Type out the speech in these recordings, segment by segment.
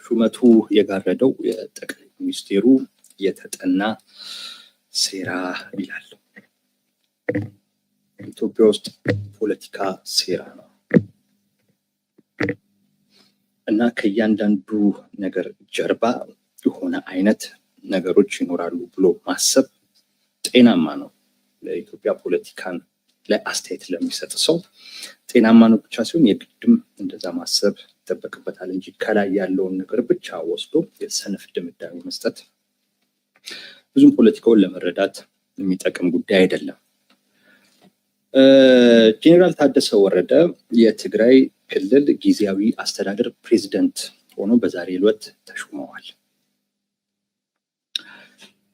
ሹመቱ የጋረደው የጠቅላይ ሚኒስቴሩ የተጠና ሴራ ይላል። ኢትዮጵያ ውስጥ ፖለቲካ ሴራ ነው እና ከእያንዳንዱ ነገር ጀርባ የሆነ አይነት ነገሮች ይኖራሉ ብሎ ማሰብ ጤናማ ነው። ለኢትዮጵያ ፖለቲካን ላይ አስተያየት ለሚሰጥ ሰው ጤናማ ነው ብቻ ሲሆን የግድም እንደዛ ማሰብ ይጠበቅበታል እንጂ ከላይ ያለውን ነገር ብቻ ወስዶ የሰነፍ ድምዳሜ መስጠት ብዙም ፖለቲካውን ለመረዳት የሚጠቅም ጉዳይ አይደለም። ጄኔራል ታደሰ ወረደ የትግራይ ክልል ጊዜያዊ አስተዳደር ፕሬዝዳንት ሆኖ በዛሬው ዕለት ተሹመዋል።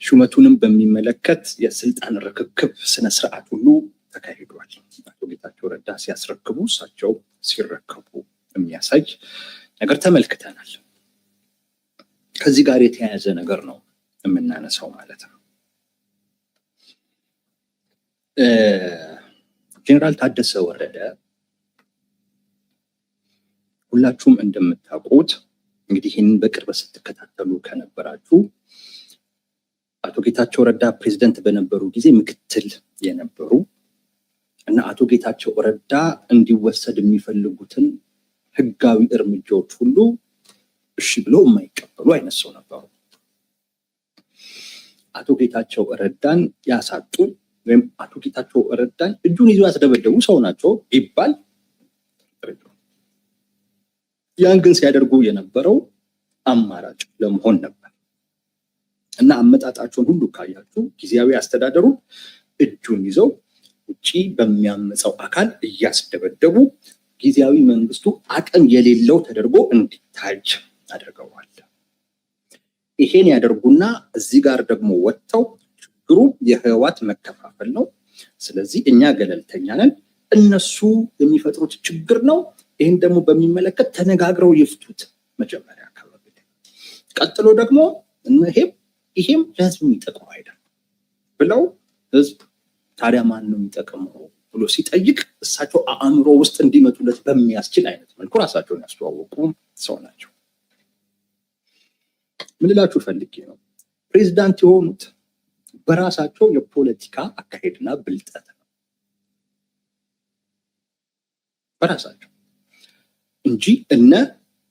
ሹመቱንም በሚመለከት የስልጣን ርክክብ ስነ ስርዓት ሁሉ ተካሂዷል። አቶ ጌታቸው ረዳ ሲያስረክቡ እሳቸው ሲረከቡ የሚያሳይ ነገር ተመልክተናል። ከዚህ ጋር የተያያዘ ነገር ነው የምናነሳው ማለት ነው። ጄኔራል ታደሰ ወረደ ሁላችሁም እንደምታውቁት እንግዲህ ይህንን በቅርብ ስትከታተሉ ከነበራችሁ አቶ ጌታቸው ረዳ ፕሬዝዳንት በነበሩ ጊዜ ምክትል የነበሩ እና አቶ ጌታቸው ረዳ እንዲወሰድ የሚፈልጉትን ህጋዊ እርምጃዎች ሁሉ እሺ ብለው የማይቀበሉ አይነት ሰው ነበሩ። አቶ ጌታቸው ረዳን ያሳጡ ወይም አቶ ጌታቸው ረዳን እጁን ይዞ ያስደበደቡ ሰው ናቸው ይባል። ያን ግን ሲያደርጉ የነበረው አማራጭ ለመሆን ነበር እና አመጣጣቸውን ሁሉ ካያችሁ ጊዜያዊ አስተዳደሩ እጁን ይዘው ውጪ በሚያመፀው አካል እያስደበደቡ ጊዜያዊ መንግስቱ አቅም የሌለው ተደርጎ እንዲታይ አድርገዋል። ይሄን ያደርጉና እዚህ ጋር ደግሞ ወጥተው ችግሩ የህወሓት መከፋፈል ነው፣ ስለዚህ እኛ ገለልተኛ ነን፣ እነሱ የሚፈጥሩት ችግር ነው፣ ይህን ደግሞ በሚመለከት ተነጋግረው ይፍቱት መጀመሪያ አካባቢ። ቀጥሎ ደግሞ ይሄም ለህዝብ የሚጠቅመው አይደለም ብለው ህዝብ ታዲያ ማን ነው የሚጠቅመው ብሎ ሲጠይቅ እሳቸው አእምሮ ውስጥ እንዲመጡለት በሚያስችል አይነት መልኩ ራሳቸውን ያስተዋወቁ ሰው ናቸው። ምን ልላችሁ ፈልጌ ነው፣ ፕሬዝዳንት የሆኑት በራሳቸው የፖለቲካ አካሄድና ብልጠት ነው በራሳቸው እንጂ እነ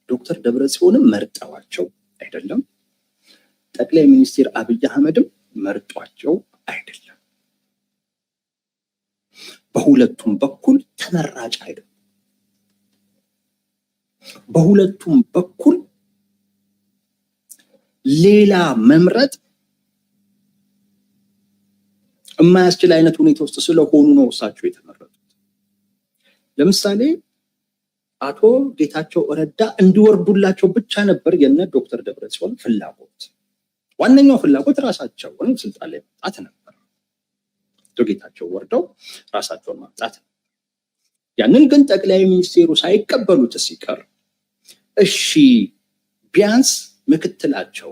ዶክተር ደብረጽዮንም መርጠዋቸው አይደለም፣ ጠቅላይ ሚኒስትር አብይ አህመድም መርጧቸው አይደለም። በሁለቱም በኩል ተመራጭ አይደለም። በሁለቱም በኩል ሌላ መምረጥ የማያስችል አይነት ሁኔታ ውስጥ ስለሆኑ ነው እሳቸው የተመረጡት። ለምሳሌ አቶ ጌታቸው ረዳ እንዲወርዱላቸው ብቻ ነበር የነ ዶክተር ደብረጽዮን ፍላጎት። ዋነኛው ፍላጎት ራሳቸውን ስልጣን ላይ ማምጣት ነበር። አቶ ጌታቸው ወርደው ራሳቸውን ማምጣት ነው። ያንን ግን ጠቅላይ ሚኒስቴሩ ሳይቀበሉት ሲቀር እሺ ቢያንስ ምክትላቸው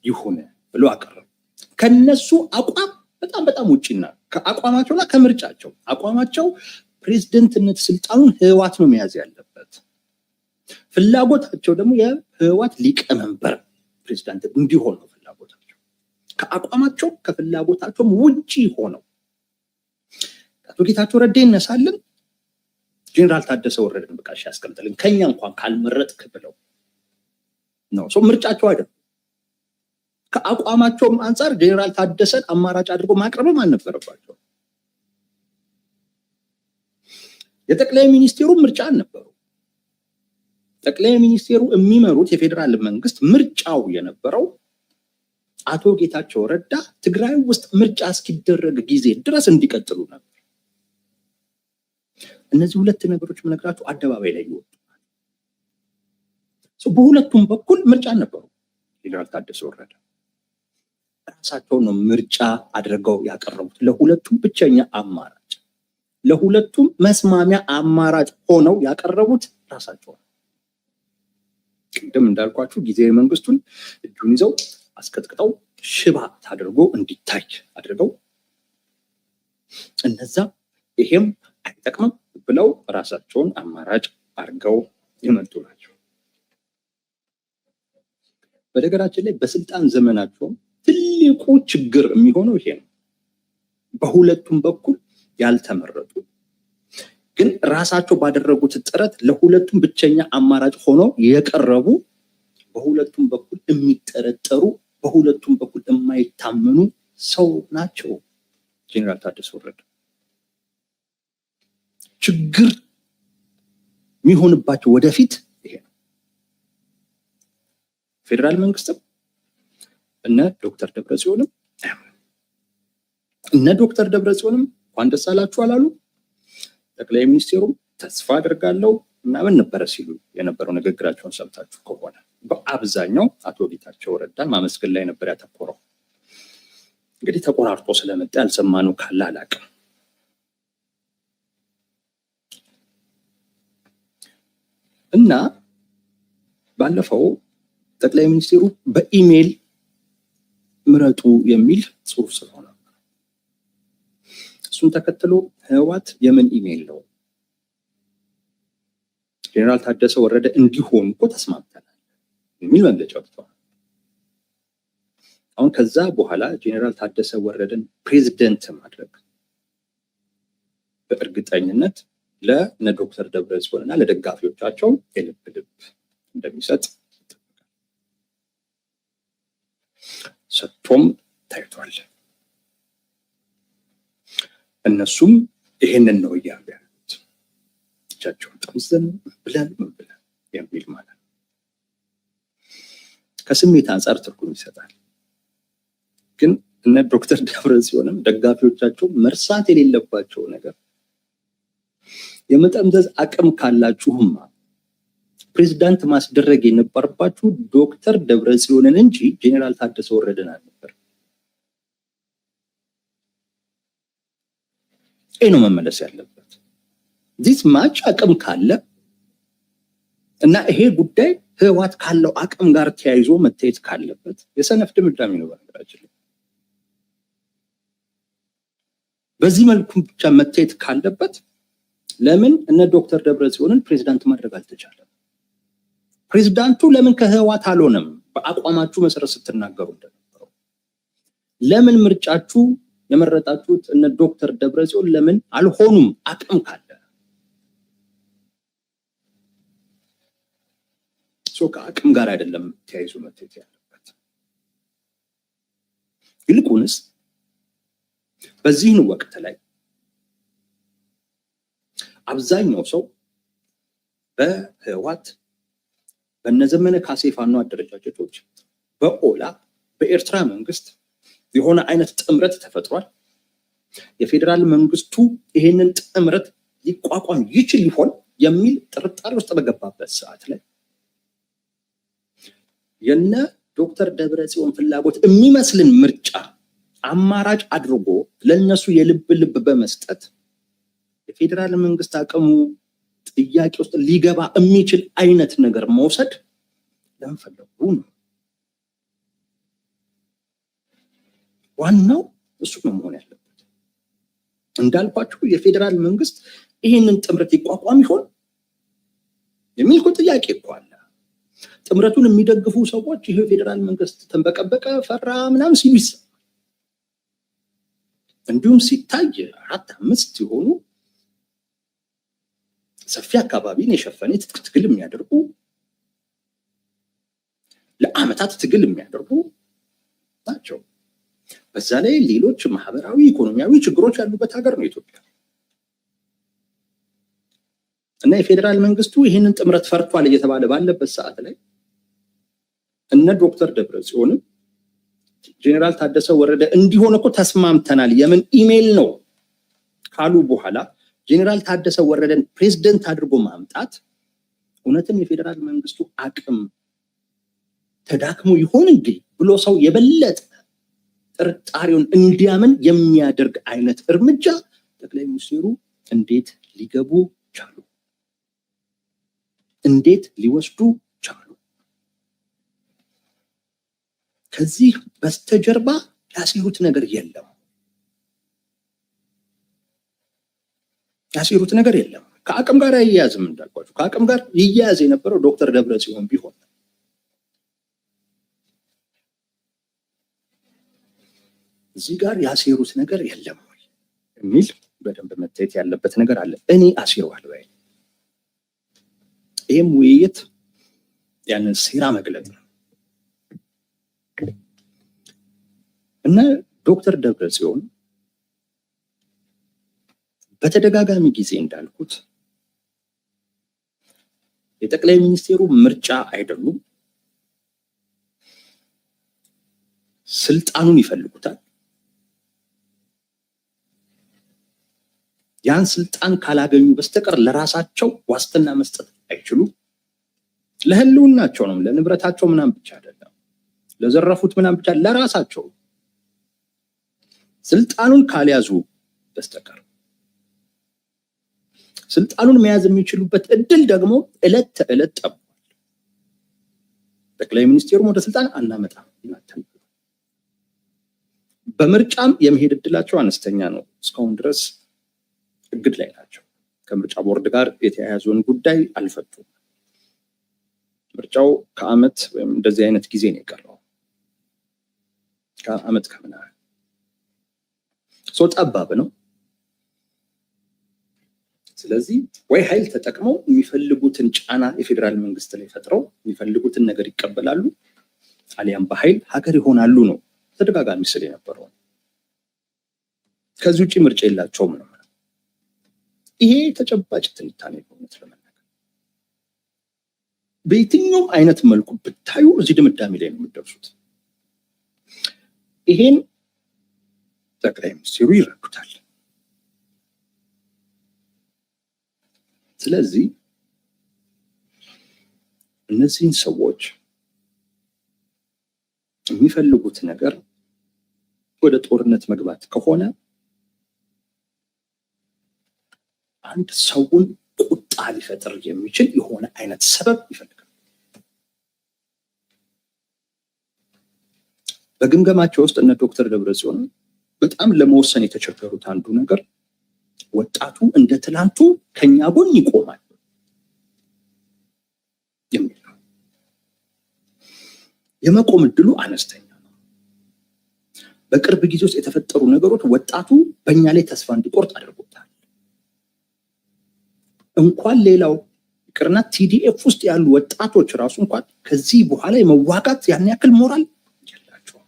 ይሁን ብሎ አቀረቡ። ከነሱ አቋም በጣም ውጪና ከአቋማቸውና ከምርጫቸው አቋማቸው ፕሬዝዳንትነት ስልጣኑን ህወሓት ነው መያዝ ያለበት፣ ፍላጎታቸው ደግሞ የህወሓት ሊቀመንበር ፕሬዝዳንት እንዲሆን ነው ፍላጎታቸው። ከአቋማቸው ከፍላጎታቸውም ውጪ ሆነው አቶ ጌታቸው ረዳ ይነሳልን፣ ጄኔራል ታደሰ ወረደን በቃ ያስቀምጥልን ከኛ እንኳን ካልመረጥክ ብለው ነው ምርጫቸው አይደለም። ከአቋማቸውም አንፃር ጄኔራል ታደሰን አማራጭ አድርጎ ማቅረብም አልነበረባቸው። የጠቅላይ ሚኒስቴሩ ምርጫ አልነበሩ። ጠቅላይ ሚኒስቴሩ የሚመሩት የፌዴራል መንግስት ምርጫው የነበረው አቶ ጌታቸው ረዳ ትግራይ ውስጥ ምርጫ እስኪደረግ ጊዜ ድረስ እንዲቀጥሉ ነበር። እነዚህ ሁለት ነገሮች ምነግራችሁ አደባባይ ላይ ይወጡ። በሁለቱም በኩል ምርጫ ነበሩ። ጄኔራል ታደሰ ወረደ ራሳቸው ነው ምርጫ አድርገው ያቀረቡት ለሁለቱም ብቸኛ አማራጭ፣ ለሁለቱም መስማሚያ አማራጭ ሆነው ያቀረቡት ራሳቸው ነው። ቅድም እንዳልኳችሁ ጊዜያዊ መንግስቱን እጁን ይዘው አስቀጥቅጠው ሽባ አድርጎ እንዲታይ አድርገው እነዛ ይሄም አይጠቅምም ብለው ራሳቸውን አማራጭ አድርገው የመጡ ናቸው። በነገራችን ላይ በስልጣን ዘመናቸው ትልቁ ችግር የሚሆነው ይሄ ነው። በሁለቱም በኩል ያልተመረጡ ግን ራሳቸው ባደረጉት ጥረት ለሁለቱም ብቸኛ አማራጭ ሆነው የቀረቡ፣ በሁለቱም በኩል የሚጠረጠሩ፣ በሁለቱም በኩል የማይታመኑ ሰው ናቸው ጄኔራል ታደሰ ወረደ። ችግር የሚሆንባቸው ወደፊት ይሄ ነው። ፌዴራል መንግስትም እነ ዶክተር ደብረጽዮንም እንኳን ደስ አላችሁ አላሉ። ጠቅላይ ሚኒስቴሩም ተስፋ አድርጋለሁ ምናምን ነበረ ሲሉ የነበረው ንግግራቸውን ሰምታችሁ ከሆነ በአብዛኛው አቶ ጌታቸው ረዳን ማመስገን ላይ ነበር ያተኮረው። እንግዲህ ተቆራርጦ ስለመጣ ያልሰማነው ካለ አላውቅም። እና ባለፈው ጠቅላይ ሚኒስቴሩ በኢሜል ምረጡ የሚል ጽሁፍ ስለሆነ እሱን ተከትሎ ህወሓት የምን ኢሜል ነው ጄኔራል ታደሰ ወረደ እንዲሆን እኮ ተስማምተናል የሚል መግለጫ ወጥቷል። አሁን ከዛ በኋላ ጄኔራል ታደሰ ወረደን ፕሬዝዳንት ማድረግ በእርግጠኝነት ለነ ዶክተር ደብረጽዮን እና ለደጋፊዎቻቸው የልብ ልብ እንደሚሰጥ ሰጥቶም ታይቷል። እነሱም ይሄንን ነው እያሉ ያሉት እጃቸውን ጠምዘን ብለን የሚል ማለት ነው። ከስሜት አንጻር ትርጉም ይሰጣል። ግን እነ ዶክተር ደብረጽዮንም ደጋፊዎቻቸው መርሳት የሌለባቸው ነገር የመጠምዘዝ አቅም ካላችሁማ ፕሬዝዳንት ማስደረግ የነበረባችሁ ዶክተር ደብረጽዮንን እንጂ ጄኔራል ታደሰ ወረደን አልነበር። ይሄ ነው መመለስ ያለበት። ዚስ ማች አቅም ካለ እና ይሄ ጉዳይ ህወሓት ካለው አቅም ጋር ተያይዞ መታየት ካለበት የሰነፍ ድምዳሜ ነው። በነገራችን ላይ በዚህ መልኩ ብቻ መታየት ካለበት ለምን እነ ዶክተር ደብረጽዮንን ፕሬዝዳንት ማድረግ አልተቻለም? ፕሬዝዳንቱ ለምን ከህወሓት አልሆነም? በአቋማችሁ መሰረት ስትናገሩ እንደነበረው ለምን ምርጫችሁ የመረጣችሁት እነ ዶክተር ደብረጽዮን ለምን አልሆኑም? አቅም ካለ ከአቅም ጋር አይደለም ተያይዞ መታየት ያለበት። ይልቁንስ በዚህን ወቅት ላይ አብዛኛው ሰው በህወሓት በነዘመነ ካሴ ፋኖ አደረጃጀቶች በኦላ በኤርትራ መንግስት የሆነ አይነት ጥምረት ተፈጥሯል። የፌዴራል መንግስቱ ይሄንን ጥምረት ሊቋቋም ይችል ይሆን የሚል ጥርጣሬ ውስጥ በገባበት ሰዓት ላይ የነ ዶክተር ደብረጽዮን ፍላጎት የሚመስልን ምርጫ አማራጭ አድርጎ ለነሱ የልብ ልብ በመስጠት የፌዴራል መንግስት አቅሙ ጥያቄ ውስጥ ሊገባ የሚችል አይነት ነገር መውሰድ ለምን ፈለጉ ነው ዋናው። እሱ ነው መሆን ያለበት። እንዳልኳችሁ የፌዴራል መንግስት ይሄንን ጥምረት ይቋቋም ይሆን የሚል ጥያቄ እኮ አለ። ጥምረቱን የሚደግፉ ሰዎች ይሄ ፌዴራል መንግስት ተንበቀበቀ ፈራ ምናምን ሲሉ ይሰማል። እንዲሁም ሲታይ 4-5 የሆኑ ሰፊ አካባቢን የሸፈነ ትግል የሚያደርጉ ለአመታት ትግል የሚያደርጉ ናቸው። በዛ ላይ ሌሎች ማህበራዊ ኢኮኖሚያዊ ችግሮች ያሉበት ሀገር ነው ኢትዮጵያ። እና የፌዴራል መንግስቱ ይህንን ጥምረት ፈርቷል እየተባለ ባለበት ሰዓት ላይ እነ ዶክተር ደብረጽዮንም ጄኔራል ታደሰ ወረደ እንዲሆን እኮ ተስማምተናል የምን ኢሜል ነው ካሉ በኋላ ጄኔራል ታደሰ ወረደን ፕሬዝዳንት አድርጎ ማምጣት እውነትም የፌዴራል መንግስቱ አቅም ተዳክሞ ይሆን እንዴ ብሎ ሰው የበለጠ ጥርጣሬውን እንዲያምን የሚያደርግ አይነት እርምጃ ጠቅላይ ሚኒስትሩ እንዴት ሊገቡ ቻሉ? እንዴት ሊወስዱ ቻሉ? ከዚህ በስተጀርባ ያሲሩት ነገር የለም። ያሲሩት ነገር የለም። ከአቅም ጋር አይያያዝም። እንዳልኳችሁ ከአቅም ጋር ይያያዝ የነበረው ዶክተር ደብረጽዮን ቢሆን እዚህ ጋር ያሲሩት ነገር የለም ወይ የሚል በደንብ መታየት ያለበት ነገር አለ። እኔ አሲረዋለሁ ወይ? ይህም ውይይት ያንን ሴራ መግለጽ ነው እና ዶክተር ደብረጽዮን በተደጋጋሚ ጊዜ እንዳልኩት የጠቅላይ ሚኒስቴሩ ምርጫ አይደሉም። ስልጣኑን ይፈልጉታል። ያን ስልጣን ካላገኙ በስተቀር ለራሳቸው ዋስትና መስጠት አይችሉም። ለህልውናቸው ነው፣ ለንብረታቸው ምናምን ብቻ አይደለም፣ ለዘረፉት ምናምን ብቻ ለራሳቸው ስልጣኑን ካልያዙ በስተቀር ስልጣኑን መያዝ የሚችሉበት እድል ደግሞ እለት ተዕለት ጠቧል። ጠቅላይ ሚኒስቴሩም ወደ ስልጣን አናመጣም ይላል። በምርጫም የመሄድ እድላቸው አነስተኛ ነው። እስካሁን ድረስ እግድ ላይ ናቸው። ከምርጫ ቦርድ ጋር የተያያዘውን ጉዳይ አልፈቱም። ምርጫው ከአመት ወይም እንደዚህ አይነት ጊዜ ነው የቀረው። ከአመት ከምናምን ሰው ጠባብ ነው። ስለዚህ ወይ ኃይል ተጠቅመው የሚፈልጉትን ጫና የፌዴራል መንግስት ላይ ፈጥረው የሚፈልጉትን ነገር ይቀበላሉ፣ አሊያም በኃይል ሀገር ይሆናሉ ነው ተደጋጋሚ ስል የነበረው። ከዚህ ውጭ ምርጫ የላቸውም ነው። ይሄ ተጨባጭ ትንታኔ በእውነት ለመናገር በየትኛውም አይነት መልኩ ብታዩ እዚህ ድምዳሜ ላይ ነው የምትደርሱት። ይሄን ጠቅላይ ሚኒስትሩ ይረዱታል። ስለዚህ እነዚህን ሰዎች የሚፈልጉት ነገር ወደ ጦርነት መግባት ከሆነ አንድ ሰውን ቁጣ ሊፈጥር የሚችል የሆነ አይነት ሰበብ ይፈልጋል። በግምገማቸው ውስጥ እነ ዶክተር ደብረጽዮን በጣም ለመወሰን የተቸገሩት አንዱ ነገር ወጣቱ እንደ ትላንቱ ከኛ ጎን ይቆማል የሚል ነው። የመቆም እድሉ አነስተኛ ነው። በቅርብ ጊዜ ውስጥ የተፈጠሩ ነገሮች ወጣቱ በእኛ ላይ ተስፋ እንዲቆርጥ አድርጎታል። እንኳን ሌላው ይቅርና ቲዲኤፍ ውስጥ ያሉ ወጣቶች ራሱ እንኳን ከዚህ በኋላ የመዋጋት ያን ያክል ሞራል የላቸውም።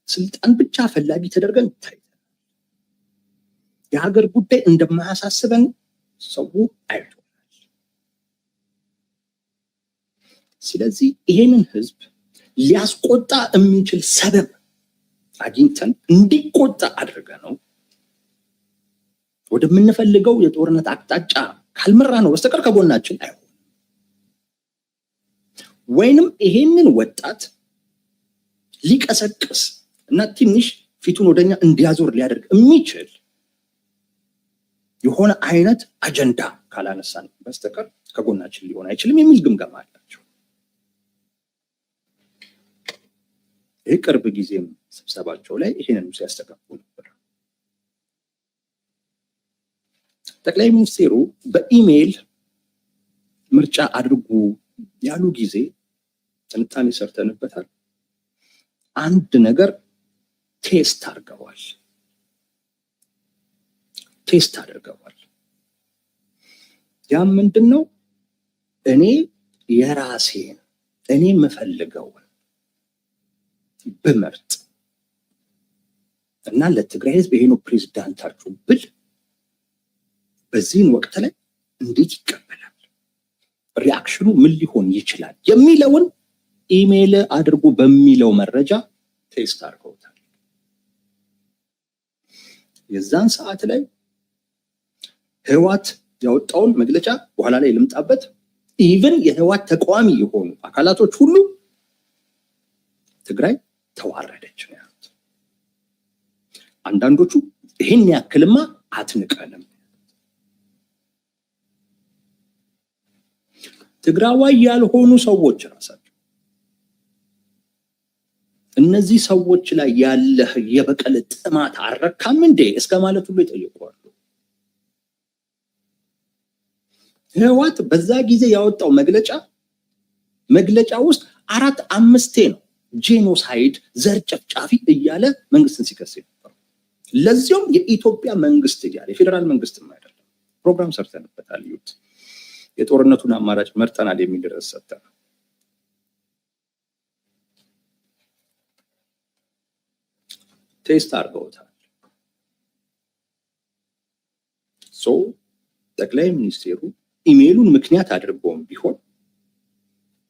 ስልጣን ብቻ ፈላጊ ተደርገን ታይተናል። የሀገር ጉዳይ እንደማያሳስበን ሰው አይቶናል። ስለዚህ ይሄንን ህዝብ ሊያስቆጣ የሚችል ሰበብ አግኝተን እንዲቆጣ አድርገ ነው ወደምንፈልገው የጦርነት አቅጣጫ ካልመራ ነው በስተቀር ከጎናችን አይሆንም። ወይንም ይሄንን ወጣት ሊቀሰቅስ እና ትንሽ ፊቱን ወደኛ እንዲያዞር ሊያደርግ የሚችል የሆነ አይነት አጀንዳ ካላነሳን በስተቀር ከጎናችን ሊሆን አይችልም የሚል ግምገማ አላቸው። የቅርብ ጊዜም ስብሰባቸው ላይ ይሄንን ሲያስተጋቡ ነበር። ጠቅላይ ሚኒስቴሩ በኢሜይል ምርጫ አድርጉ ያሉ ጊዜ ትንታኔ ሰርተንበታል። አንድ ነገር ቴስት አድርገዋል። ያም ምንድን ነው? እኔ የራሴን እኔ የምፈልገውን ብመርጥ እና ለትግራይ ህዝብ ይሄ ነው ፕሬዝዳንታችሁ ብል በዚህን ወቅት ላይ እንዴት ይቀበላል? ሪአክሽኑ ምን ሊሆን ይችላል የሚለውን ኢሜይል አድርጉ በሚለው መረጃ ቴስት አድርገውታል። የዛን ሰዓት ላይ ህወሓት ያወጣውን መግለጫ በኋላ ላይ ልምጣበት። ኢቭን የህወሓት ተቃዋሚ የሆኑ አካላቶች ሁሉ ትግራይ ተዋረደች ነው ያሉት። አንዳንዶቹ ይህን ያክልማ አትንቀንም፣ ትግራዋይ ያልሆኑ ሰዎች ራሳቸው እነዚህ ሰዎች ላይ ያለህ የበቀል ጥማት አረካም እንዴ እስከ ማለት ሁሉ ይጠይቁዋል። ህወሓት በዛ ጊዜ ያወጣው መግለጫ ውስጥ 4-5 ነው ጄኖሳይድ ዘር ጨፍጫፊ እያለ መንግስትን ሲከስ ነበር። ለዚያም የኢትዮጵያ መንግስት እያለ የፌዴራል መንግስትም አይደለም። ፕሮግራም ሰርተንበታል። ይሁት የጦርነቱን አማራጭ መርጠናል የሚል ርዕስ ሰጥተናል። ቴስት አድርገውታል። ጠቅላይ ሚኒስቴሩ ኢሜይሉን ምክንያት አድርገውም ቢሆን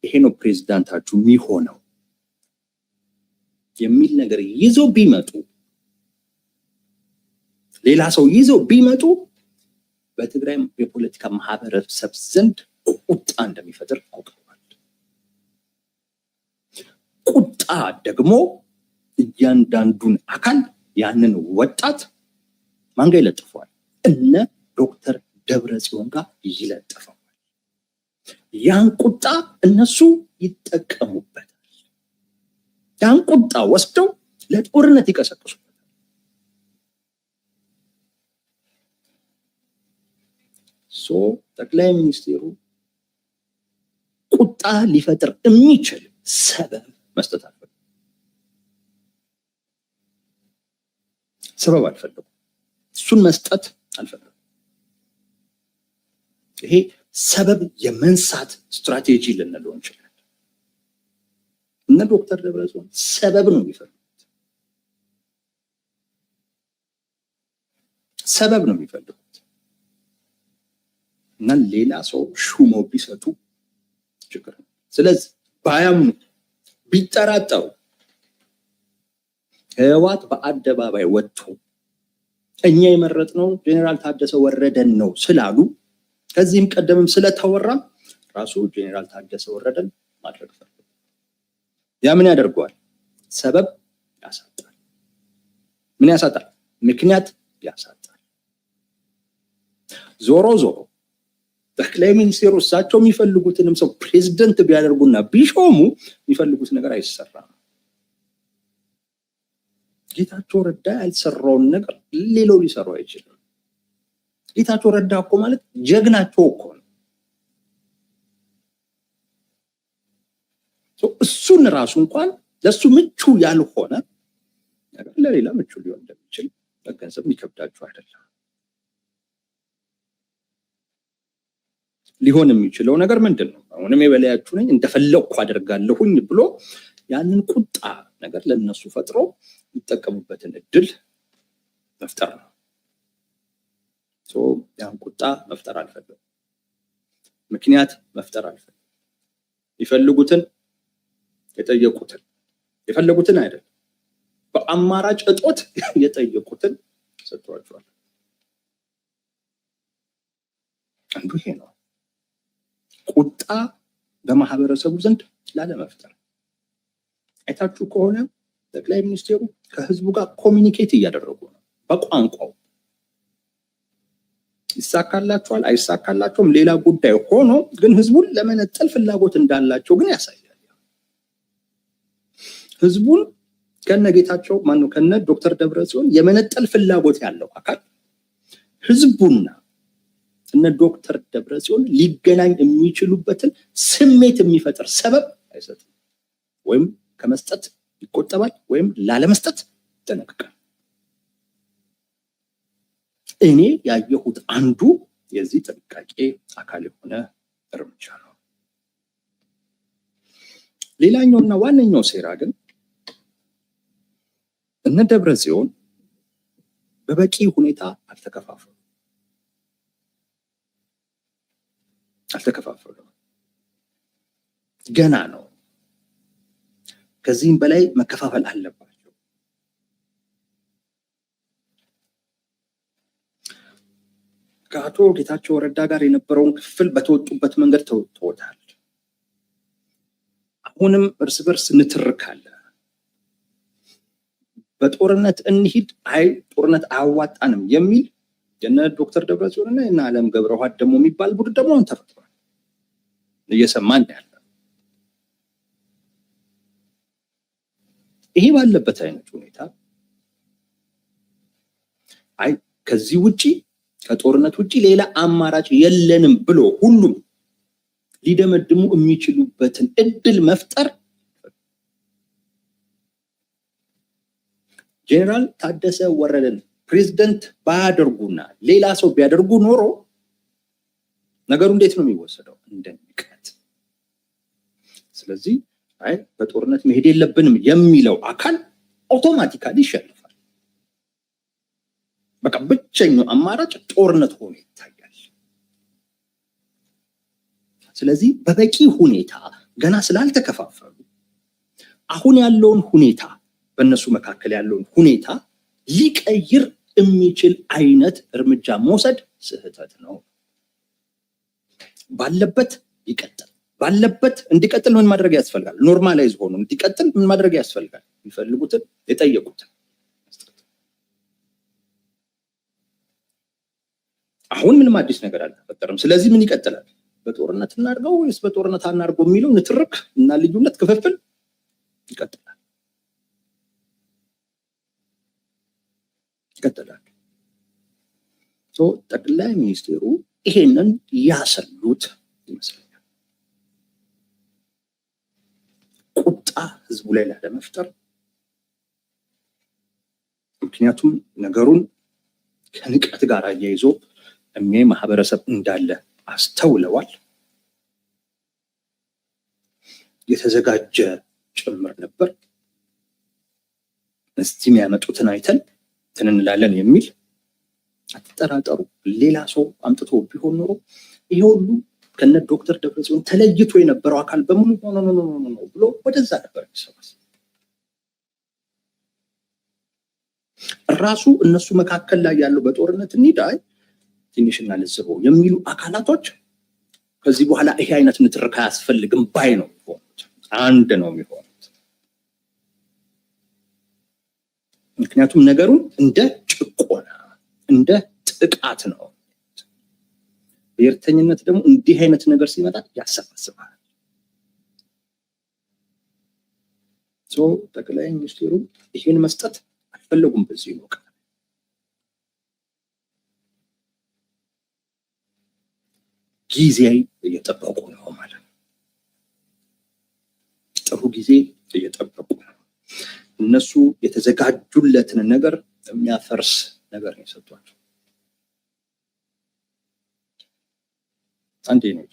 ይሄ ነው ፕሬዝዳንታችሁ የሚሆነው የሚል ነገር ይዘው ቢመጡ፣ ሌላ ሰው ይዘው ቢመጡ በትግራይ የፖለቲካ ማህበረሰብ ዘንድ ቁጣ እንደሚፈጥር አውቀዋል። ቁጣ ደግሞ እያንዳንዱን አካል ያንን ወጣት ማንጋ ይለጥፈዋል። እነ ዶክተር ደብረጽዮን ጋር ይለጥፈዋል። ያን ቁጣ እነሱ ይጠቀሙበታል። ያን ቁጣ ወስደው ለጦርነት ይቀሰቅሱበታል። ጠቅላይ ሚኒስቴሩ ቁጣ ሊፈጥር የሚችል ሰበብ መስጠት አልፈለጉም። ሰበብ አልፈለጉም። እሱን መስጠት አልፈለጉም። ይሄ ሰበብ የመንሳት ስትራቴጂ ልንለው እንችላለን። እነ ዶክተር ደብረጽዮን ሰበብ ነው የሚፈልጉት። ሰበብ ነው የሚፈልጉት እና ሌላ ሰው ሹሞ ቢሰጡ ችግር ነው። ስለዚህ ባያምኑ ቢጠራጠሩ ህወሓት በአደባባይ ወጥቶ እኛ የመረጥነው ጄኔራል ታደሰ ወረደን ነው ስላሉ ከዚህም ቀደምም ስለተወራ ራሱ ጄኔራል ታደሰ ወረደን ማድረግ ፈልጉ። ያ ምን ያደርገዋል? ሰበብ ያሳጣል። ምን ያሳጣል? ምክንያት ያሳጣል። ዞሮ ጠቅላይ ሚኒስቴሩ እሳቸው የሚፈልጉትንም ሰው ፕሬዝደንት ቢያደርጉና ቢሾሙ የሚፈልጉት ነገር አይሰራም። ጌታቸው ረዳ ያልሰራውን ነገር ሌላው ሊሰራው አይችልም። ጌታቸው ረዳ እኮ ማለት ጀግናቸው እኮ ነው። እሱን ራሱ እንኳን ለሱ ምቹ ያልሆነ ነገር ለሌላ ምቹ ሊሆን እንደሚችል መገንዘብ የሚከብዳቸው አይደለም። ሊሆን የሚችለው ነገር ምንድን ነው? አሁንም የበላያችሁ ነኝ እንደፈለኩ አደርጋለሁኝ ብሎ ያንን ቁጣ ነገር ለነሱ ፈጥሮ ይጠቀሙበትን እድል መፍጠር ነው። ያን ቁጣ መፍጠር አልፈለጉም። ምክንያት መፍጠር አልፈለጉም። ይፈልጉትን የፈለጉትን አይደለም፣ በአማራጭ እጦት የጠየቁትን ሰጥቷቸዋል። አንዱ ይሄ ነው። ቁጣ በማህበረሰቡ ዘንድ ላለመፍጠር። አይታችሁ ከሆነ ጠቅላይ ሚኒስቴሩ ከህዝቡ ጋር ኮሚኒኬት እያደረጉ ነው በቋንቋው። ይሳካላቸዋል አይሳካላቸውም ሌላ ጉዳይ ሆኖ ግን ህዝቡን ለመነጠል ፍላጎት እንዳላቸው ግን ያሳያል። ህዝቡን ከነጌታቸው ከነ ዶክተር ደብረጽዮን የመነጠል ፍላጎት ያለው አካል ህዝቡና እነ ዶክተር ደብረጽዮን ሊገናኝ የሚችሉበትን ስሜት የሚፈጥር ሰበብ አይሰጥም። ወይም ከመስጠት ይቆጠባል ወይም ላለመስጠት ይጠነቀቃል። እኔ ያየሁት አንዱ የዚህ ጥንቃቄ አካል የሆነ እርምጃ ነው። ሌላኛውና ዋነኛው ሴራ ግን እነ ደብረጽዮን በበቂ ሁኔታ አልተከፋፈሉም። ገና ነው። ከዚህም በላይ መከፋፈል አለባቸው። ከአቶ ጌታቸው ረዳ ጋር የነበረውን ክፍል በተወጡበት መንገድ ተወጥተውታል። አሁንም እርስ በርስ ንትርካለ። በጦርነት እንሂድ፣ አይ ጦርነት አያዋጣንም የሚል የነ ዶክተር ደብረጽዮንና የነ ዓለም ገብረዋህድ ደግሞ የሚባል ቡድን ደግሞ አሁን ተፈጥሯል። እየሰማን ያለ ይሄ ባለበት አይነት ሁኔታ አይ ከዚህ ውጪ ከጦርነት ውጪ ሌላ አማራጭ የለንም ብሎ ሁሉም ሊደመድሙ የሚችሉበትን እድል መፍጠር ጄኔራል ታደሰ ወረደን ፕሬዝዳንት ባያደርጉና ሌላ ሰው ቢያደርጉ ኖሮ ነገሩ እንዴት ነው የሚወሰደው? እንደሚቀጥ። ስለዚህ አይ በጦርነት መሄድ የለብንም የሚለው አካል አውቶማቲካሊ ይሸነፋል። በቃ ብቸኛው አማራጭ ጦርነት ሆኖ ይታያል። ስለዚህ በበቂ ሁኔታ ገና ስላልተከፋፈሉ አሁን ያለውን ሁኔታ በእነሱ መካከል ያለውን ሁኔታ ሊቀይር የሚችል አይነት እርምጃ መውሰድ ስህተት ነው። ባለበት ይቀጥል። ባለበት እንዲቀጥል ምን ማድረግ ያስፈልጋል? ኖርማላይዝ ሆኖ እንዲቀጥል ምን ማድረግ ያስፈልጋል? የሚፈልጉትን የጠየቁትን። አሁን ምንም አዲስ ነገር አልተፈጠረም። ስለዚህ ምን ይቀጥላል? በጦርነት እናድርገው ወይስ በጦርነት አናድርገው የሚለው ንትርክ እና ልዩነት ክፍፍል ይቀጥላል። ጠቅላይ ሚኒስትሩ ይሄንን ያሰሉት ይመስለኛል። ቁጣ ህዝቡ ላይ ላለመፍጠር። ምክንያቱም ነገሩን ከንቀት ጋር አያይዞ የሚያይ ማህበረሰብ እንዳለ አስተውለዋል። የተዘጋጀ ጭምር ነበር። እስቲ የሚያመጡትን አይተን እንላለን የሚል አትጠራጠሩ። ሌላ ሰው አምጥቶ ቢሆን ኖሮ ይሄ ሁሉ ከነ ዶክተር ደብረጽዮን ተለይቶ የነበረው አካል በሙሉ ነው ብሎ ወደዛ ነበር የሚሰባሰብ። ራሱ እነሱ መካከል ላይ ያለው በጦርነት እንሂዳይ ትንሽና ልዝበው የሚሉ አካላቶች ከዚህ በኋላ ይሄ አይነት ንትርክ አያስፈልግም ባይ ነው የሚሆኑት። አንድ ነው የሚሆኑት። ምክንያቱም ነገሩን እንደ ጭቆና እንደ ጥቃት ነው። ብሔርተኝነት ደግሞ እንዲህ አይነት ነገር ሲመጣ ያሰባስባል። ጠቅላይ ሚኒስትሩ ይሄን መስጠት አልፈለጉም። በዚህ ነው ጊዜያዊ እየጠበቁ ነው ማለት ነው። ጥሩ ጊዜ እየጠበቁ ነው። እነሱ የተዘጋጁለትን ነገር የሚያፈርስ ነገር ነው የሰጧቸው። አንዴ ነው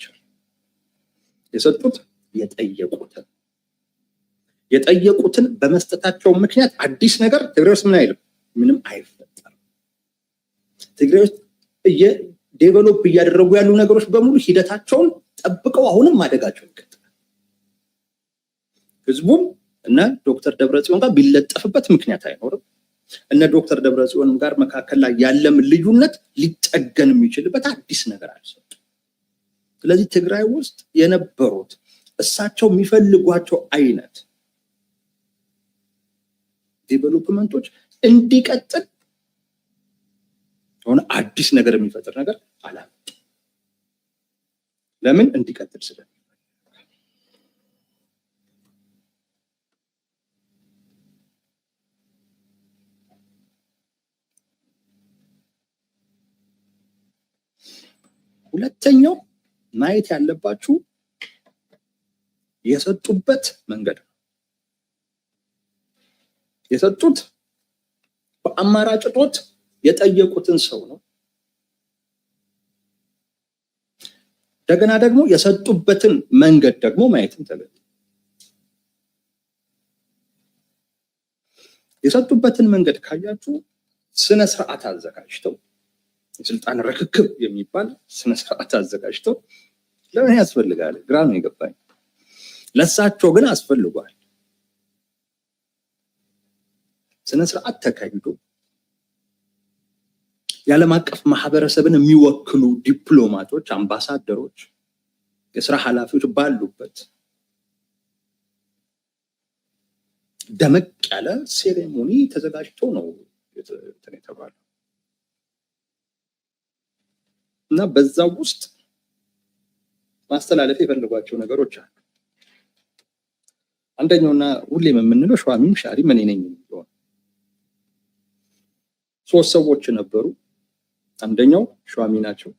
የሰጡት የጠየቁትን በመስጠታቸው ምክንያት አዲስ ነገር ትግራይ ውስጥ ምን አይልም፣ ምንም አይፈጠርም። ትግራይ ውስጥ ዴቨሎፕ እያደረጉ ያሉ ነገሮች በሙሉ ሂደታቸውን ጠብቀው አሁንም ማደጋቸው ይቀጥላል። ህዝቡም እና ዶክተር ደብረጽዮን ጋር ቢለጠፍበት ምክንያት አይኖርም። እነ ዶክተር ደብረጽዮን ጋር መካከል ላይ ያለም ልዩነት ሊጠገን የሚችልበት አዲስ ነገር አልሰጡም። ስለዚህ ትግራይ ውስጥ የነበሩት እሳቸው የሚፈልጓቸው አይነት ዴቨሎፕመንቶች እንዲቀጥል ሆነ አዲስ ነገር የሚፈጥር ነገር አላመጡም። ለምን? እንዲቀጥል ስለሚፈልጉ። ሁለተኛው ማየት ያለባችሁ የሰጡበት መንገድ ነው። የሰጡት በአማራጭ ጦት የጠየቁትን ሰው ነው። እንደገና ደግሞ የሰጡበትን መንገድ ደግሞ ማየትም ተገቢ። የሰጡበትን መንገድ ካያችሁ ስነ ስርዓት አዘጋጅተው የስልጣን ርክክብ የሚባል ስነ ስርዓት አዘጋጅተው ለምን ያስፈልጋል? ግራ ነው የገባኝ። ለሳቸው ግን አስፈልጓል። ስነ ስርዓት ተካሂዶ የዓለም አቀፍ ማህበረሰብን የሚወክሉ ዲፕሎማቶች፣ አምባሳደሮች፣ የስራ ኃላፊዎች ባሉበት ደመቅ ያለ ሴሬሞኒ ተዘጋጅቶ ነው የተባለው እና በዛው ውስጥ ማስተላለፍ የፈለጓቸው ነገሮች አሉ። አንደኛውና ሁሌም የምንለው ሸዋሚም ሻሪም እኔ ነኝ የሚለው ሶስት ሰዎች ነበሩ። አንደኛው ሸዋሚ ናቸው፣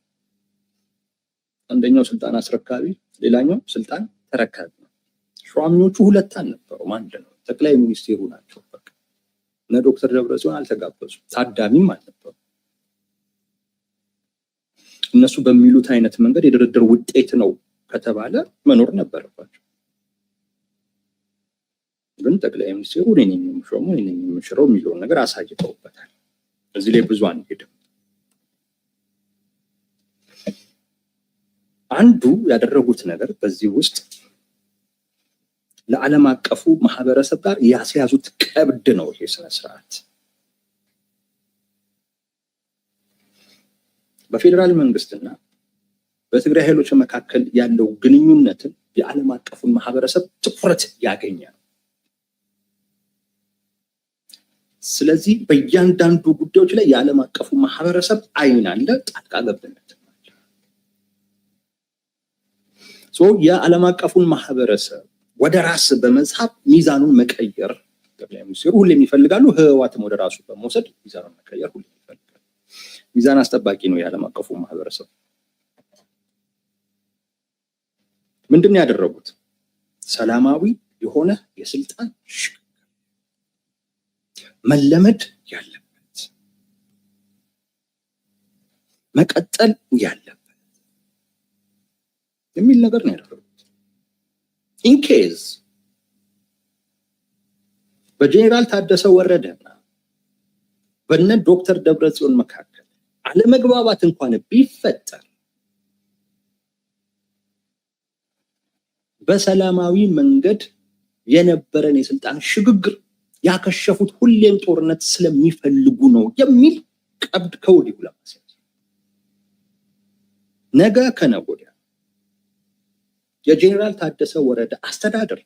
አንደኛው ስልጣን አስረካቢ፣ ሌላኛው ስልጣን ተረካቢ ነው። ሸዋሚዎቹ ሁለት አልነበሩም፣ አንድ ነው። ጠቅላይ ሚኒስቴሩ ናቸው። በቃ እነ ዶክተር ደብረጽዮን አልተጋበዙም፣ ታዳሚም አልነበሩ። እነሱ በሚሉት አይነት መንገድ የድርድር ውጤት ነው ከተባለ መኖር ነበረባቸው። ግን ጠቅላይ ሚኒስቴሩ እኔ ነኝ የምሾመው እኔ ነኝ የምሽረው የሚለውን ነገር አሳይተውበታል። እዚህ ላይ ብዙ አንሄድም። አንዱ ያደረጉት ነገር በዚህ ውስጥ ለዓለም አቀፉ ማህበረሰብ ጋር ያስያዙት ቀብድ ነው። ይሄ ስነ ስርዓት በፌዴራል መንግስትና በትግራይ ኃይሎች መካከል ያለው ግንኙነትን የዓለም አቀፉን ማህበረሰብ ትኩረት ያገኛል። ስለዚህ በእያንዳንዱ ጉዳዮች ላይ የዓለም አቀፉ ማህበረሰብ አይን አለ፣ ጣልቃ ገብነት የዓለም አቀፉን ማህበረሰብ ወደ ራስ በመሳብ ሚዛኑን መቀየር ጠቅላይ ሚኒስትሩ ሁሌም ይፈልጋሉ። ህወሓትም ወደ ራሱ በመውሰድ ሚዛኑን መቀየር ሁሌም ይፈልጋሉ። ሚዛን አስጠባቂ ነው የዓለም አቀፉ ማህበረሰብ። ምንድን ነው ያደረጉት? ሰላማዊ የሆነ የስልጣን ሽግግር መለመድ ያለበት መቀጠል ያለበት የሚል ነገር ነው ያደረጉት። ኢንኬዝ በጄኔራል ታደሰ ወረደና በነ ዶክተር ደብረጽዮን መካከል አለመግባባት እንኳን ቢፈጠር በሰላማዊ መንገድ የነበረን የስልጣን ሽግግር ያከሸፉት ሁሌም ጦርነት ስለሚፈልጉ ነው የሚል ቀብድ ከወዲሁ ለማስያዝ ነገ ከነገ ወዲያ የጄኔራል ታደሰ ወረደ አስተዳደር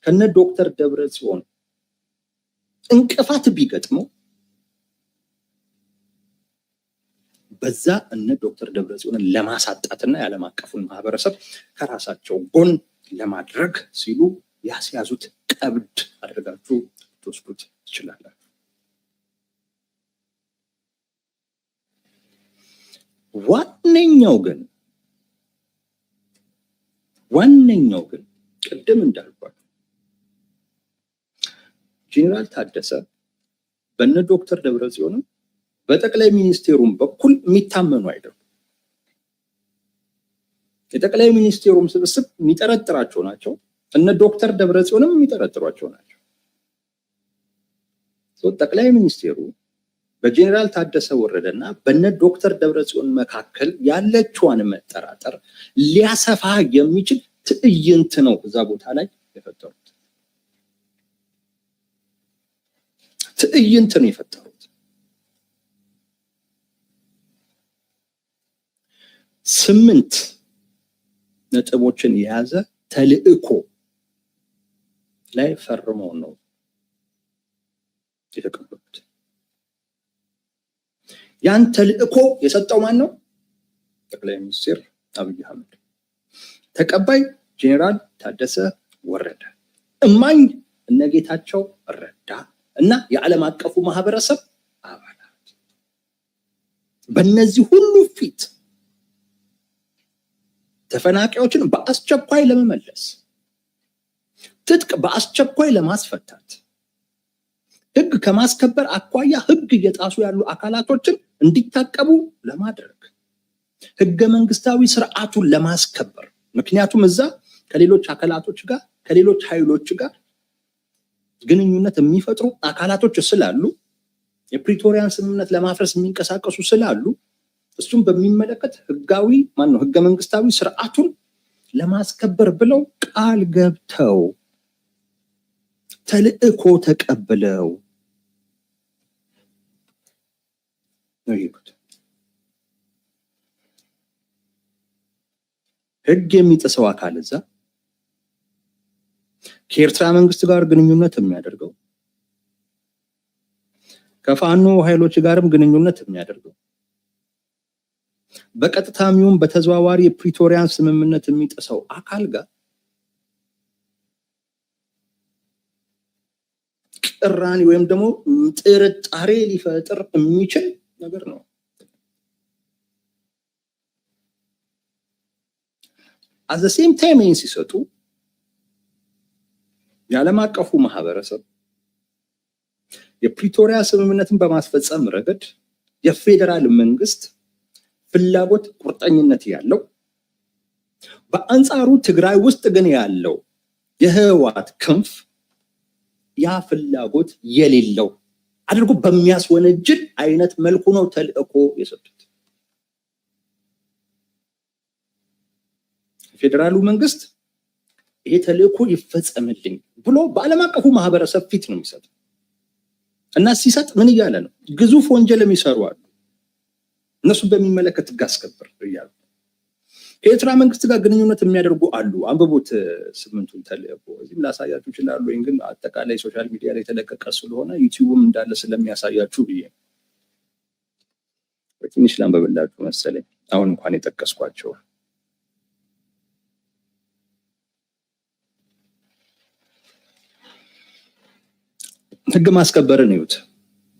ከነ ዶክተር ደብረጽዮን እንቅፋት ቢገጥመው በዛ እነ ዶክተር ደብረጽዮንን ለማሳጣትና የዓለም አቀፉን ማህበረሰብ ከራሳቸው ጎን ለማድረግ ሲሉ ያስያዙት ቀብድ አድርጋችሁ ትወስዱት ትችላላችሁ። ዋነኛው ግን ቅድም እንዳልኳችሁ ጄኔራል ታደሰ በነ ዶክተር ደብረጽዮንም በጠቅላይ ሚኒስቴሩም በኩል የሚታመኑ አይደሉም። የጠቅላይ ሚኒስቴሩም ስብስብ የሚጠረጥራቸው ናቸው፣ እነ ዶክተር ደብረጽዮንም የሚጠረጥሯቸው ናቸው። ጠቅላይ ሚኒስቴሩ በጄኔራል ታደሰ ወረደና በነ ዶክተር ደብረጽዮን መካከል ያለችዋን መጠራጠር ሊያሰፋ የሚችል ትዕይንት ነው እዛ ቦታ ላይ የፈጠሩት። ትዕይንት ነው የፈጠሩት። ስምንት ነጥቦችን የያዘ ተልዕኮ ላይ ፈርመው ነው የተቀበሉት። ያን ተልዕኮ የሰጠው ማን ነው? ጠቅላይ ሚኒስትር አብይ አህመድ። ተቀባይ ጄኔራል ታደሰ ወረደ፣ እማኝ እነ ጌታቸው ረዳ እና የዓለም አቀፉ ማህበረሰብ አባላት። በእነዚህ ሁሉ ፊት ተፈናቃዮችን በአስቸኳይ ለመመለስ፣ ትጥቅ በአስቸኳይ ለማስፈታት፣ ህግ ከማስከበር አኳያ ህግ እየጣሱ ያሉ አካላቶችን እንዲታቀቡ ለማድረግ፣ ህገ መንግስታዊ ስርዓቱን ለማስከበር። ምክንያቱም እዛ ከሌሎች አካላቶች ጋር ከሌሎች ኃይሎች ጋር ግንኙነት የሚፈጥሩ አካላቶች ስላሉ፣ የፕሪቶሪያን ስምምነት ለማፍረስ የሚንቀሳቀሱ ስላሉ እሱም በሚመለከት ህገ መንግስታዊ ስርዓቱን ለማስከበር ብለው ቃል ገብተው ተልዕኮ ተቀብለው ነው ይሄዱት። ህግ የሚጥሰው አካል እዛ ከኤርትራ መንግስት ጋር ግንኙነት የሚያደርገው ከፋኖ ኃይሎች ጋርም ግንኙነት የሚያደርገው በቀጥታም በተዘዋዋሪ የፕሪቶሪያን ስምምነት የሚጥሰው አካል ጋር ቅራኔ ወይም ደግሞ ጥርጣሬ ሊፈጥር የሚችል ነገር ነው። at the same time ሲሰጡ የዓለም አቀፉ ማህበረሰብ የፕሪቶሪያ ስምምነትን በማስፈጸም ረገድ የፌደራል መንግስት ፍላጎት ቁርጠኝነት ያለው በአንጻሩ ትግራይ ውስጥ ግን ያለው የህወሓት ክንፍ ያ ፍላጎት የሌለው አድርጎ በሚያስወነጅል አይነት መልኩ ነው ተልእኮ የሰጡት። ፌደራሉ መንግስት ይሄ ተልእኮ ይፈጸምልኝ ብሎ በዓለም አቀፉ ማህበረሰብ ፊት ነው የሚሰጠው እና ሲሰጥ ምን እያለ ነው? ግዙፍ ወንጀል የሚሰሩ አሉ፣ እነሱ በሚመለከት ህግ አስከብር እያሉ ከኤርትራ መንግስት ጋር ግንኙነት የሚያደርጉ አሉ። አንብቡት ስምንቱን ተልእኮ። እዚህም ላሳያችሁ ይችላሉ፣ ወይም ግን አጠቃላይ ሶሻል ሚዲያ ላይ የተለቀቀ ስለሆነ ዩቲዩብም እንዳለ ስለሚያሳያችሁ ብዬ ትንሽ ላንብብላችሁ መሰለኝ። አሁን እንኳን የጠቀስኳቸው ህግ ማስከበርን ይዩት፣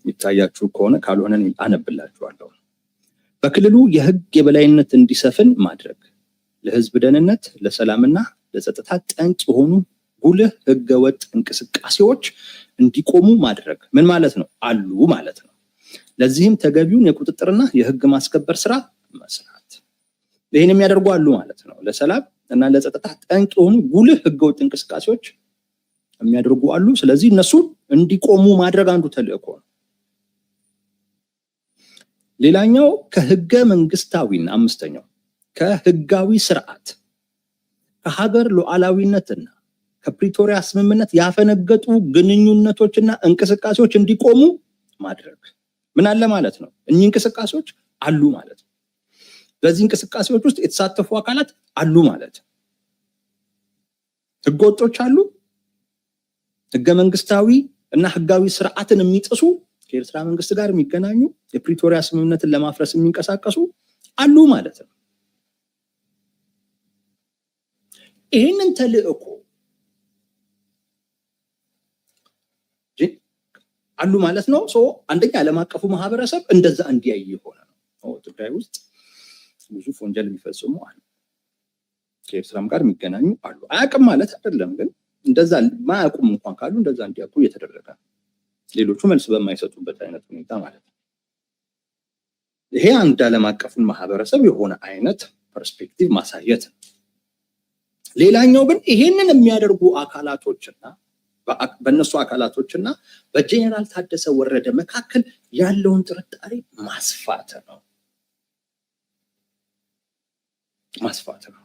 ይታያችሁ ከሆነ ካልሆነ አነብላችኋለሁ። በክልሉ የህግ የበላይነት እንዲሰፍን ማድረግ፣ ለህዝብ ደህንነት፣ ለሰላምና ለጸጥታ ጠንቅ የሆኑ ጉልህ ህገወጥ እንቅስቃሴዎች እንዲቆሙ ማድረግ። ምን ማለት ነው? አሉ ማለት ነው። ለዚህም ተገቢውን የቁጥጥርና የህግ ማስከበር ስራ መስራት። ይህን የሚያደርጉ አሉ ማለት ነው። ለሰላም እና ለጸጥታ ጠንቅ የሆኑ ጉልህ ህገወጥ እንቅስቃሴዎች የሚያደርጉ አሉ። ስለዚህ እነሱ እንዲቆሙ ማድረግ አንዱ ተልእኮ ነው። ሌላኛው ከህገ መንግስታዊና አምስተኛው ከህጋዊ ስርዓት ከሀገር ሉዓላዊነትና ከፕሪቶሪያ ስምምነት ያፈነገጡ ግንኙነቶችና እንቅስቃሴዎች እንዲቆሙ ማድረግ። ምን አለ ማለት ነው? እኚህ እንቅስቃሴዎች አሉ ማለት ነው። በዚህ እንቅስቃሴዎች ውስጥ የተሳተፉ አካላት አሉ ማለት ነው። ህገወጦች አሉ፣ ህገ መንግስታዊ እና ህጋዊ ስርዓትን የሚጥሱ ከኤርትራ መንግስት ጋር የሚገናኙ የፕሪቶሪያ ስምምነትን ለማፍረስ የሚንቀሳቀሱ አሉ ማለት ነው። ይህንን ተልእኮ አሉ ማለት ነው። አንደኛ ዓለም አቀፉ ማህበረሰብ እንደዛ እንዲያይ የሆነ ነው። ትግራይ ውስጥ ግዙፍ ወንጀል የሚፈጽሙ አሉ፣ ከኤርትራም ጋር የሚገናኙ አሉ። አያውቅም ማለት አይደለም፣ ግን እንደዛ ማያውቁም እንኳን ካሉ እንደዛ እንዲያውቁ እየተደረገ ነው። ሌሎቹ መልስ በማይሰጡበት አይነት ሁኔታ ማለት ነው። ይሄ አንድ ዓለም አቀፉን ማህበረሰብ የሆነ አይነት ፐርስፔክቲቭ ማሳየት ነው። ሌላኛው ግን ይሄንን የሚያደርጉ አካላቶችና በእነሱ አካላቶችና በጄኔራል ታደሰ ወረደ መካከል ያለውን ጥርጣሬ ማስፋት ነው።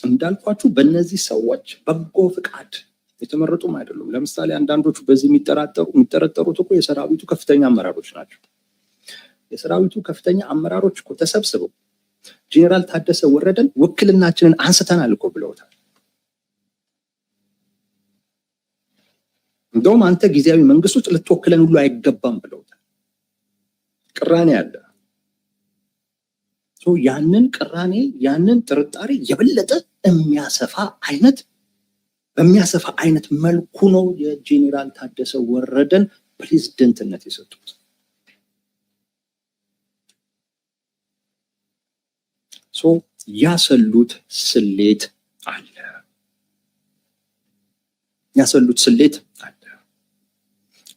እንዳልኳችሁ በእነዚህ ሰዎች በጎ ፍቃድ የተመረጡም አይደሉም። ለምሳሌ አንዳንዶቹ በዚህ የሚጠረጠሩት እኮ የሰራዊቱ ከፍተኛ አመራሮች ናቸው። የሰራዊቱ ከፍተኛ አመራሮች እኮ ተሰብስበው ጄኔራል ታደሰ ወረደን ውክልናችንን አንስተናል እኮ ብለውታል። እንደውም አንተ ጊዜያዊ መንግስት ውስጥ ልትወክለን ሁሉ አይገባም ብለውታል። ቅራኔ አለ። ያንን ቅራኔ ያንን ጥርጣሬ የበለጠ በሚያሰፋ አይነት መልኩ ነው የጄኔራል ታደሰ ወረደን ፕሬዝደንትነት የሰጡት። ያሰሉት ስሌት አለ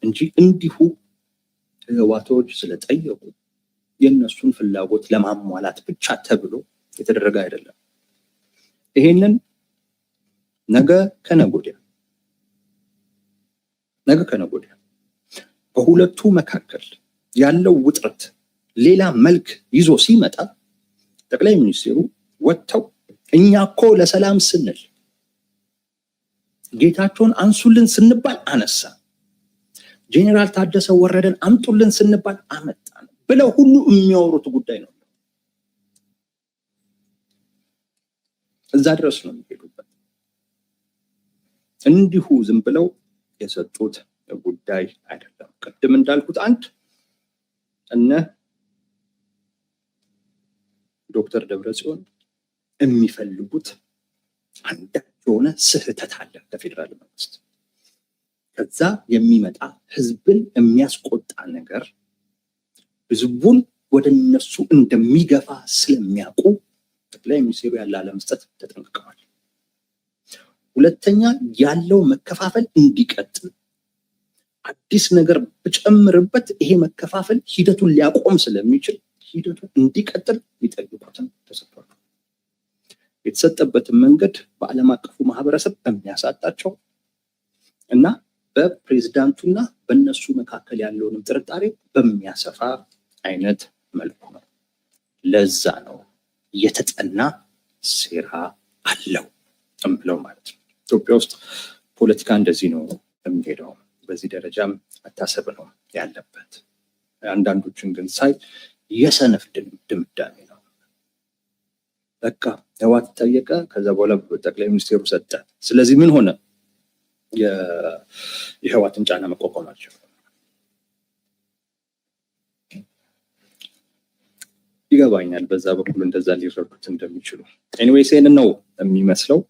እንጂ እንዲሁ ህወሓቶች ስለጠየቁ የነሱን ፍላጎት ለማሟላት ብቻ ተብሎ የተደረገ አይደለም። ይሄንን ነገ ከነገ ወዲያ በሁለቱ መካከል ያለው ውጥረት ሌላ መልክ ይዞ ሲመጣ ጠቅላይ ሚኒስትሩ ወጥተው እኛ እኮ ለሰላም ስንል ጌታቸውን አንሱልን ስንባል አነሳ፣ ጄኔራል ታደሰ ወረደን አምጡልን ስንባል አመጣ ብለው ሁሉ የሚያወሩት ጉዳይ ነው። እዛ ድረስ ነው የሚሄዱበት። እንዲሁ ዝም ብለው የሰጡት ጉዳይ አይደለም። ቅድም እንዳልኩት አንድ እነ ዶክተር ደብረጽዮን የሚፈልጉት አንዳች የሆነ ስህተት አለ ከፌዴራል መንግስት። ከዛ የሚመጣ ህዝብን የሚያስቆጣ ነገር ህዝቡን ወደ እነሱ እንደሚገፋ ስለሚያውቁ ጠቅላይ ሚኒስትሩ ያለ አለመስጠት ተጠንቅቀዋል። ሁለተኛ ያለው መከፋፈል እንዲቀጥል አዲስ ነገር ብጨምርበት ይሄ መከፋፈል ሂደቱን ሊያቆም ስለሚችል ሂደቱ እንዲቀጥል የሚጠይቁትን ተሰጥቷል። የተሰጠበትን መንገድ በዓለም አቀፉ ማህበረሰብ በሚያሳጣቸው እና በፕሬዝዳንቱና በእነሱ መካከል ያለውንም ጥርጣሬ በሚያሰፋ አይነት መልኩ ነው። ለዛ ነው የተጠና ሴራ አለው ብለው ማለት ነው። ኢትዮጵያ ውስጥ ፖለቲካ እንደዚህ ነው የሚሄደው። በዚህ ደረጃም መታሰብ ነው ያለበት። አንዳንዶችን ግን ሳይ የሰነፍ ድምዳሜ ነው። በቃ ህወሓት ጠየቀ፣ ከዛ በኋላ ጠቅላይ ሚኒስትሩ ሰጠ። ስለዚህ ምን ሆነ? የህወሓትን ጫና መቋቋማቸው ይገባኛል። በዛ በኩል እንደዛ ሊረዱት እንደሚችሉ ኤኒዌይስ ይሄንን ነው የሚመስለው።